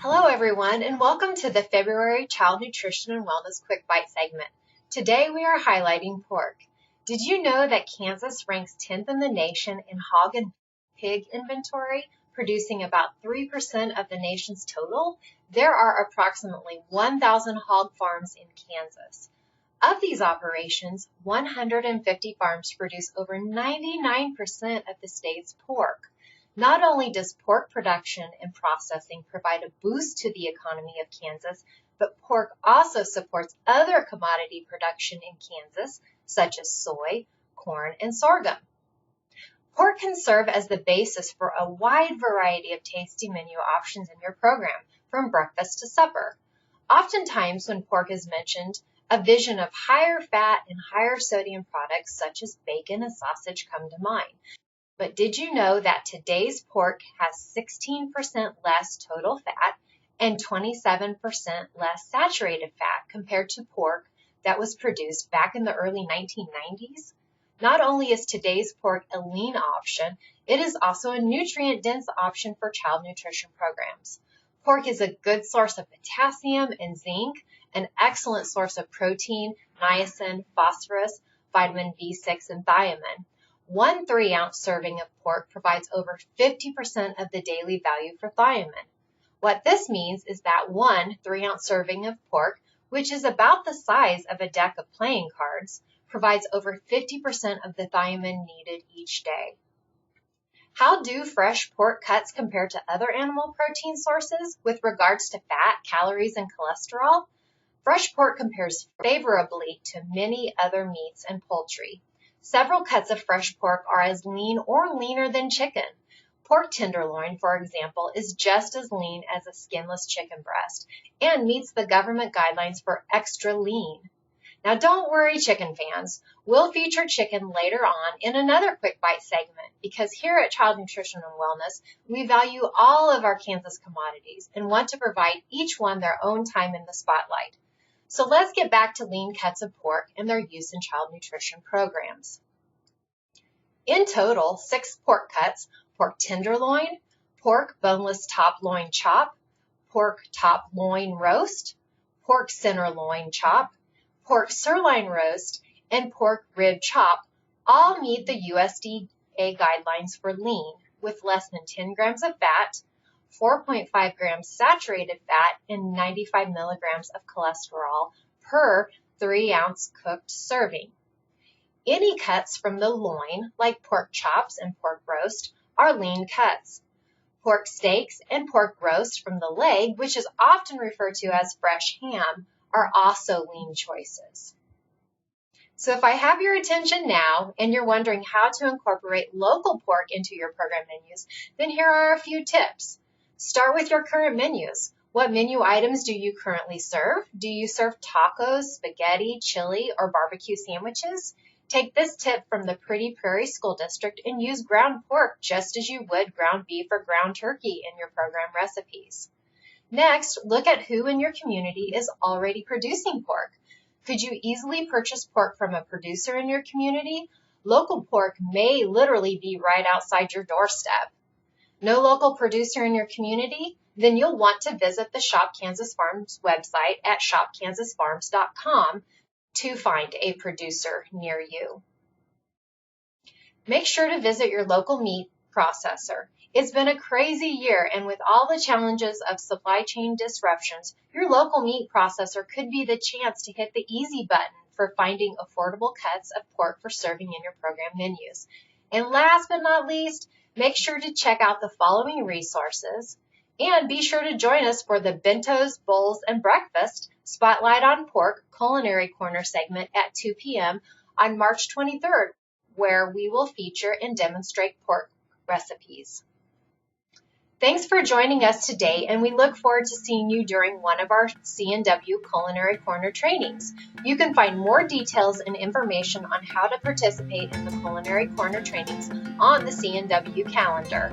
Hello everyone, and welcome to the February Child Nutrition and Wellness Quick Bite segment. Today we are highlighting pork. Did you know that Kansas ranks 10th in the nation in hog and pig inventory, producing about 3% of the nation's total? There are approximately 1,000 hog farms in Kansas. Of these operations, 150 farms produce over 99% of the state's pork. Not only does pork production and processing provide a boost to the economy of Kansas, but pork also supports other commodity production in Kansas, such as soy, corn, and sorghum. Pork can serve as the basis for a wide variety of tasty menu options in your program, from breakfast to supper. Oftentimes, when pork is mentioned, a vision of higher fat and higher sodium products such as bacon and sausage come to mind. But did you know that today's pork has 16% less total fat and 27% less saturated fat compared to pork that was produced back in the early 1990s? Not only is today's pork a lean option, it is also a nutrient-dense option for child nutrition programs. Pork is a good source of potassium and zinc, an excellent source of protein, niacin, phosphorus, vitamin B6, and thiamine. One 3-ounce serving of pork provides over 50% of the daily value for thiamine. What this means is that one 3-ounce serving of pork, which is about the size of a deck of playing cards, provides over 50% of the thiamine needed each day. How do fresh pork cuts compare to other animal protein sources with regards to fat, calories, and cholesterol? Fresh pork compares favorably to many other meats and poultry. Several cuts of fresh pork are as lean or leaner than chicken. Pork tenderloin, for example, is just as lean as a skinless chicken breast and meets the government guidelines for extra lean. Now don't worry, chicken fans. We'll feature chicken later on in another Quick Bite segment because here at Child Nutrition and Wellness, we value all of our Kansas commodities and want to provide each one their own time in the spotlight. So let's get back to lean cuts of pork and their use in child nutrition programs. In total, 6 pork cuts: pork tenderloin, pork boneless top loin chop, pork top loin roast, pork center loin chop, pork sirloin roast, and pork rib chop all meet the USDA guidelines for lean with less than 10 grams of fat, 4.5 grams saturated fat, and 95 milligrams of cholesterol per 3-ounce cooked serving. Any cuts from the loin, like pork chops and pork roast, are lean cuts. Pork steaks and pork roast from the leg, which is often referred to as fresh ham, are also lean choices. So if I have your attention now and you're wondering how to incorporate local pork into your program menus, then here are a few tips. Start with your current menus. What menu items do you currently serve? Do you serve tacos, spaghetti, chili, or barbecue sandwiches? Take this tip from the Pretty Prairie School District and use ground pork just as you would ground beef or ground turkey in your program recipes. Next, look at who in your community is already producing pork. Could you easily purchase pork from a producer in your community? Local pork may literally be right outside your doorstep. No local producer in your community? Then you'll want to visit the Shop Kansas Farms website at shopkansasfarms.com to find a producer near you. Make sure to visit your local meat processor. It's been a crazy year, and with all the challenges of supply chain disruptions, your local meat processor could be the chance to hit the easy button for finding affordable cuts of pork for serving in your program menus. And last but not least, make sure to check out the following resources, and be sure to join us for the Bentos, Bowls, and Breakfast Spotlight on Pork Culinary Corner segment at 2 p.m. on March 23rd, where we will feature and demonstrate pork recipes. Thanks for joining us today, and we look forward to seeing you during one of our C&W Culinary Corner trainings. You can find more details and information on how to participate in the Culinary Corner trainings on the C&W calendar.